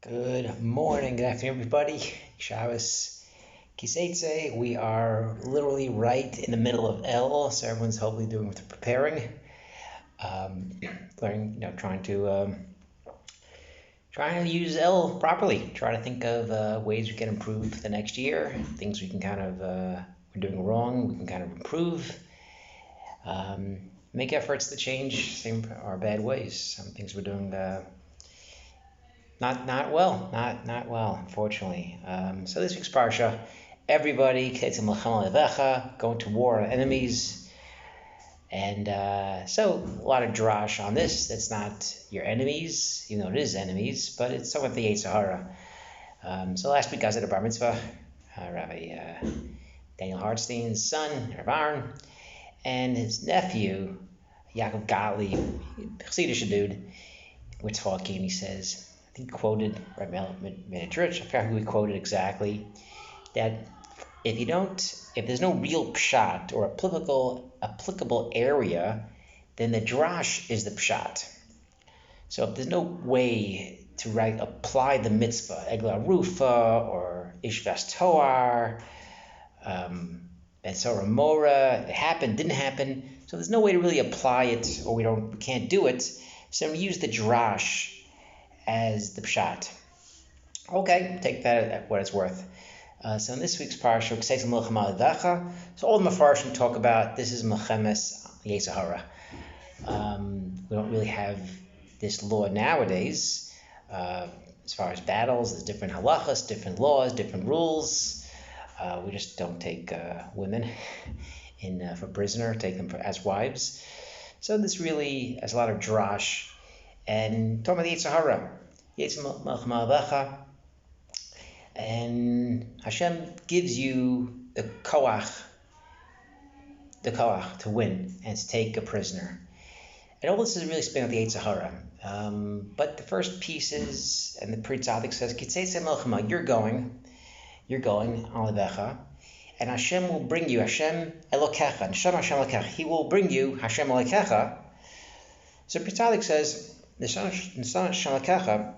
Good morning, good afternoon, everybody. Shabbos Kiseitse. We are literally right in the middle of El, so everyone's hopefully doing what they're preparing. Learning, trying to use El properly. Try to think of ways we can improve for the next year. Things we can we're doing wrong. We can kind of improve. Make efforts to change our bad ways. Some things we're doing. Not well, not well, unfortunately. So this week's parsha, everybody going to war on enemies, and so a lot of drash on this. That's not your enemies, even though it is enemies, but it's somewhat the Yetzirah. So last week I was at a bar mitzvah, Rabbi Daniel Hartstein's son, Rav Aaron, and his nephew, Yaakov Gottlieb, Chassidish dude. We're talking, and he says, I think quoted Rabbi Menachurch, I forgot who he quoted exactly, that if there's no real pshat or applicable area, then the drash is the pshat. So if there's no way to apply the mitzvah, Eglah Rufa or Ishvas Toar, Bensora Mora, it happened, didn't happen, so there's no way to really apply it, or we can't do it, so we use the drash as the pshat. Okay, take that at what it's worth. So in this week's parsha, so all the Mefarshim talk about this is Mechemes Yetzirah. We don't really have this law nowadays. As far as battles, there's different halachas, different laws, different rules. We just don't take women for prisoner, take them as wives. So this really has a lot of drash. And talking about the Yetzirah, and Hashem gives you the koach to win and to take a prisoner. And all this is really spinning out the Yetzirah. But the first piece is, and the Pri Tzadik says, Kitzei Melchama, you're going, Alevecha, and Hashem will bring you, Hashem Elokecha, and Hashem Elokecha, He will bring you, Hashem Elokecha. So Pri Tzadik says, the Son of Shalakacha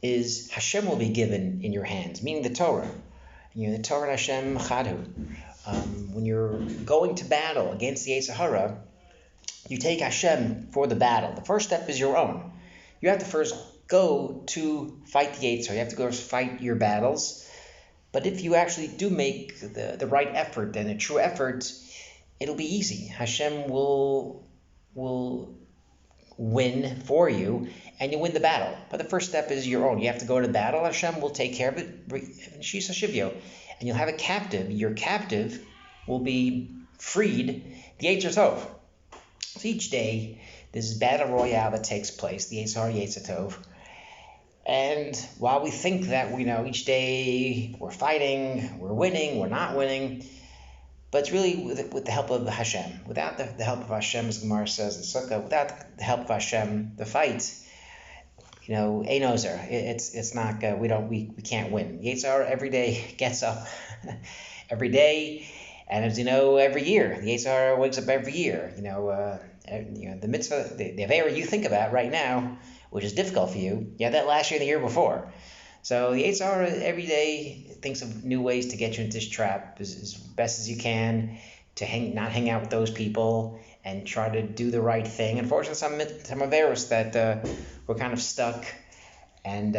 is Hashem will be given in your hands, meaning the Torah. The Torah and Hashem Chadu. When you're going to battle against the Yetzirah, you take Hashem for the battle. The first step is your own. You have to first go to fight the Yetzirah. You have to go fight your battles. But if you actually do make the right effort and a true effort, it'll be easy. Hashem will win for you, and you win the battle. But the first step is your own. You have to go to the battle. Hashem will take care of it, and you'll have a captive. Your captive will be freed. The Yetzer Tov. So each day, this battle royale that takes place, the Yetzer Tov. And while we think that we know each day we're fighting, we're winning, we're not winning, but it's really with the help of Hashem. Without the help of Hashem, as Gemara says in Sukkah, without the help of Hashem, the fight, ein ozer. It's not. We can't win. Yetzirah every day gets up, every day, and as you know, every year the Yetzirah wakes up every year. The mitzvah, the avera you think about right now, which is difficult for you. You had that last year and the year before. So the Yetzirah every day thinks of new ways to get you into this trap as best as you can, to not hang out with those people and try to do the right thing. Unfortunately, some averos that we're kind of stuck, and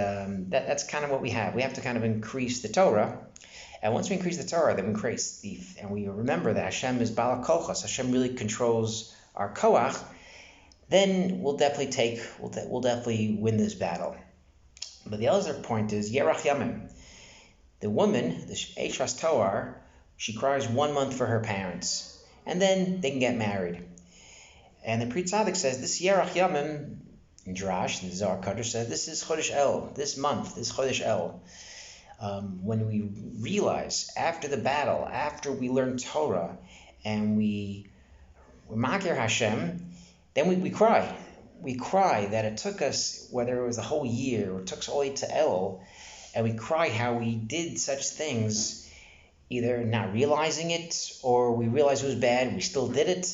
that's kind of what we have. We have to kind of increase the Torah, and once we increase the Torah, then we remember that Hashem is Bala Kochos. Hashem really controls our koach. Then we'll definitely win this battle. But the other point is Yerach Yamim. The woman, the Eishvas Toar, she cries 1 month for her parents, and then they can get married. And the Pri Tzadik says this Yerach Yamim in Drash, the Zohar Kodesh says this is Chodesh El, this month, this Chodesh El. When we realize after the battle, after we learn Torah, and we makir Hashem, then we cry. We cry that it took us, whether it was a whole year or it took us all the way to El, and we cry how we did such things, either not realizing it or we realized it was bad, we still did it,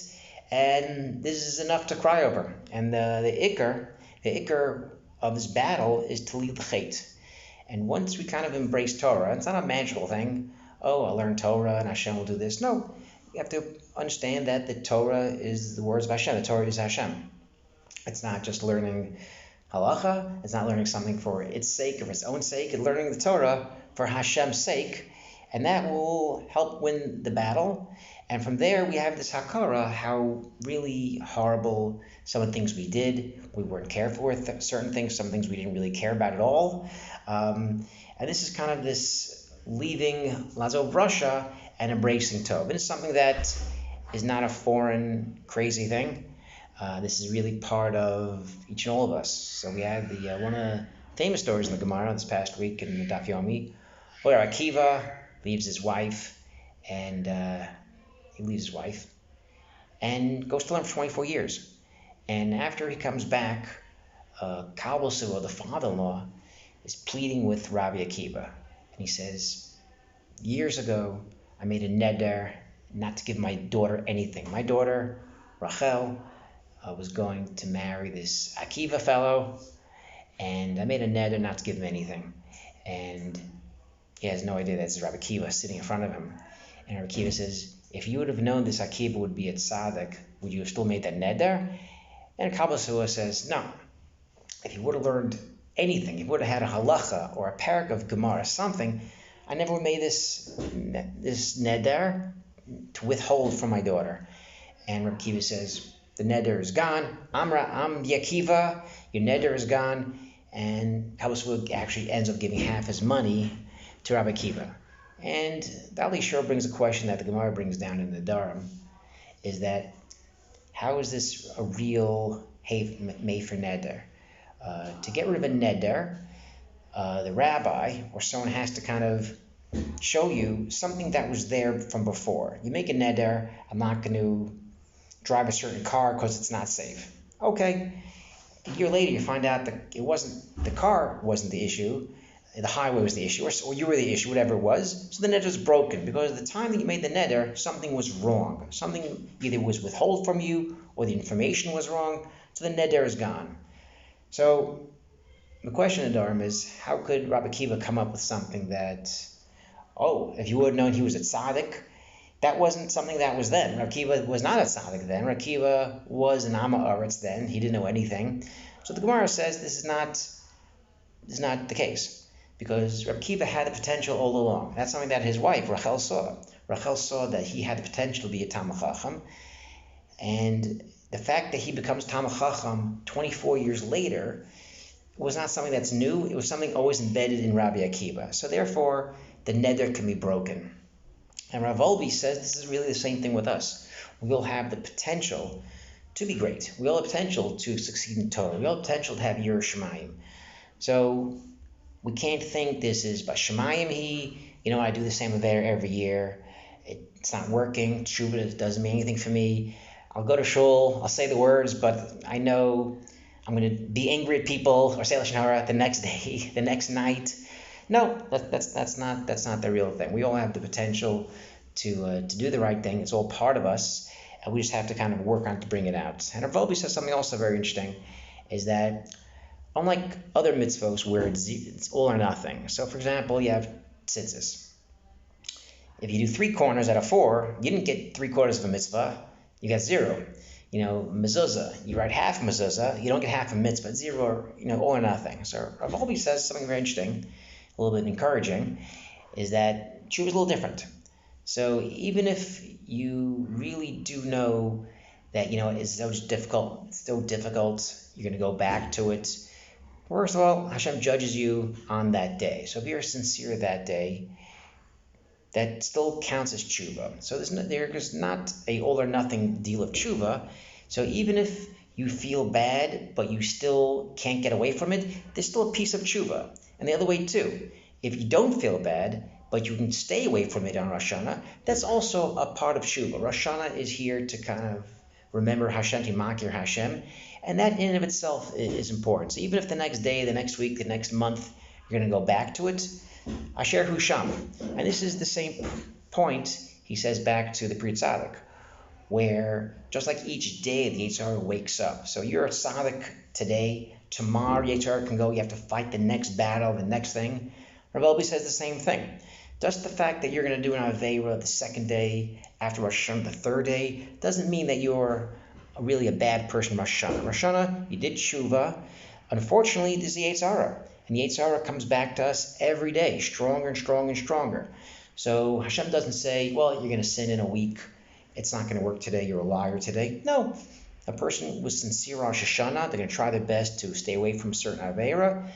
and this is enough to cry over. And the ikar of this battle is to leave the chait. And once we kind of embrace Torah, it's not a magical thing. Oh, I'll learn Torah and Hashem will do this. No, you have to understand that the Torah is the words of Hashem. The Torah is Hashem. It's not just learning halacha. It's not learning something for its sake or its own sake. It's learning the Torah for Hashem's sake, and that will help win the battle. And from there, we have this hakara, how really horrible some of the things we did. We weren't careful with certain things, some things we didn't really care about at all. And this is kind of this leaving Lazov Russia and embracing Tov. And it's something that is not a foreign, crazy thing. This is really part of each and all of us. So we had the one of the famous stories in the Gemara this past week in the Daf Yomi, where Akiva leaves his wife, and he leaves his wife and goes to learn for 24 years. And after he comes back, Kalbasuo, the father-in-law, is pleading with Rabbi Akiva. And he says, years ago, I made a neder not to give my daughter anything. My daughter, Rachel, was going to marry this Akiva fellow, and I made a neder not to give him anything. And he has no idea that this is Rabbi Akiva sitting in front of him. And Rabbi Akiva says, if you would have known this Akiva would be at tzaddik, would you have still made that neder? And Kalbasuo says, no. If you would have learned anything, if you would have had a halacha or a parak of Gemara, something, I never would have made this neder to withhold from my daughter. And Rabbi Akiva says, the neder is gone. I'm Akiva, your neder is gone. And Kalbasuo actually ends up giving half his money to Rabbi Akiva. And the Ali Shur brings a question that the Gemara brings down in the Dharam, is that how is this a real Mefer neder? To get rid of a neder, the rabbi or someone has to kind of show you something that was there from before. You make a neder, I'm not going to drive a certain car because it's not safe. Okay, a year later you find out that the car wasn't the issue, the highway was the issue, or you were the issue, whatever it was. So the neder is broken because at the time that you made the neder, something was wrong. Something either was withheld from you or the information was wrong. So the neder is gone. So the question in Dharam is, how could Rabbi Akiva come up with something that, if you would have known he was a tzaddik, that wasn't something that was then. Rabbi Akiva was not a tzaddik then. Rabbi Akiva was an Amma Aretz then. He didn't know anything. So the Gemara says this is not the case, because Rabbi Akiva had the potential all along. That's something that his wife, Rachel, saw. Rachel saw that he had the potential to be a Talmid Chacham, and the fact that he becomes Talmid Chacham 24 years later was not something that's new. It was something always embedded in Rabbi Akiva. So therefore, the neder can be broken. And Rav Olbi says this is really the same thing with us. We all have the potential to be great. We all have potential to succeed in Torah. We all have potential to have Yirah Shamayim. So we can't think this is Bashamayim I do the same Avera every year. It's not working. Teshuva doesn't mean anything for me. I'll go to shul, I'll say the words, but I know I'm going to be angry at people or say Lashon Hara the next day, the next night. No, that's not the real thing. We all have the potential to do the right thing. It's all part of us, and we just have to kind of work on it to bring it out. And Rav Olbi says something also very interesting, is that unlike other mitzvos where it's all or nothing. So, for example, you have tzitzis. If you do 3 corners out of 4, you didn't get 3/4 of a mitzvah. You got 0. Mezuzah, you write half a mezuzah, you don't get half a mitzvah, 0, all or nothing. So Rav Olbi says something very interesting, a little bit encouraging, is that teshuva is a little different. So even if you really do know that, it's so difficult, you're going to go back to it. First of all, Hashem judges you on that day. So if you're sincere that day, that still counts as teshuva. So there's not a all or nothing deal of teshuva. So even if you feel bad, but you still can't get away from it, there's still a piece of teshuva. And the other way too. If you don't feel bad, but you can stay away from it on Rosh Hashanah, that's also a part of teshuva. Rosh Hashanah is here to kind of remember Hashem, to makir Hashem, and that in and of itself is important. So even if the next day, the next week, the next month, you're going to go back to it, Asher Hu Sham. And this is the same point he says back to the Pri Tzaddik, where just like each day the Yetzer Hara wakes up. So you're a tzaddik today, tomorrow Yetzer Hara can go, you have to fight the next battle, the next thing. Rav Elby says the same thing. Just the fact that you're going to do an Aveira the second day after Rosh Hashanah, the third day, doesn't mean that you're really a bad person Rosh Hashanah. Rosh Hashanah, you did teshuva. Unfortunately, this is the Yetzer Hara. And the Yetzer Hara comes back to us every day, stronger and stronger and stronger. So Hashem doesn't say, well, you're going to sin in a week. It's not going to work today. You're a liar today. No. A person with sincere Rosh Hashanah, they're going to try their best to stay away from certain Aveira.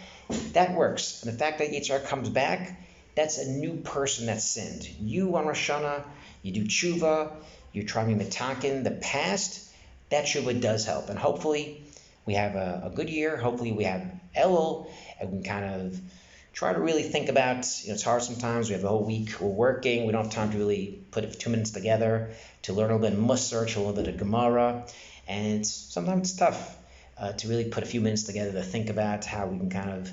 That works. And the fact that Yetzer Hara comes back, that's a new person that sinned. You on Rosh Hashanah, you do teshuva, you try to mitaken the past, that teshuva does help. And hopefully we have a good year. Hopefully we have Elul, and we can kind of try to really think about, it's hard sometimes. We have the whole week, we're working, we don't have time to really put 2 minutes together to learn a little bit of Musar, a little bit of Gemara. And sometimes it's tough to really put a few minutes together to think about how we can kind of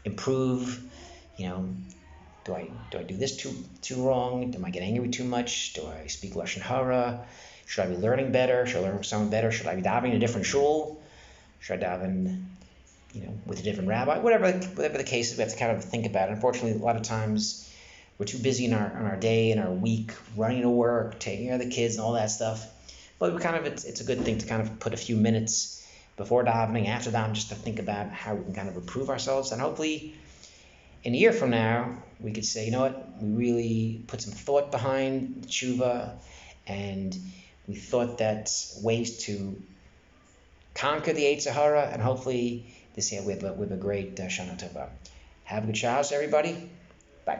improve. Do I do this too wrong? Am I get angry too much? Do I speak Lashon Hara? Should I be learning better? Should I learn someone better? Should I be davening in a different shul? Should I daven, with a different rabbi? Whatever the case is, we have to kind of think about it. Unfortunately, a lot of times we're too busy in our day and our week, running to work, taking care of the kids and all that stuff. But it's a good thing to kind of put a few minutes before davening, after davening, just to think about how we can kind of improve ourselves. And hopefully, in a year from now, we could say, we really put some thought behind teshuva, and we thought that ways to conquer the Yetzer Hara, and hopefully this year we have a great Shana Tova. Have a good Shabbos, everybody. Bye.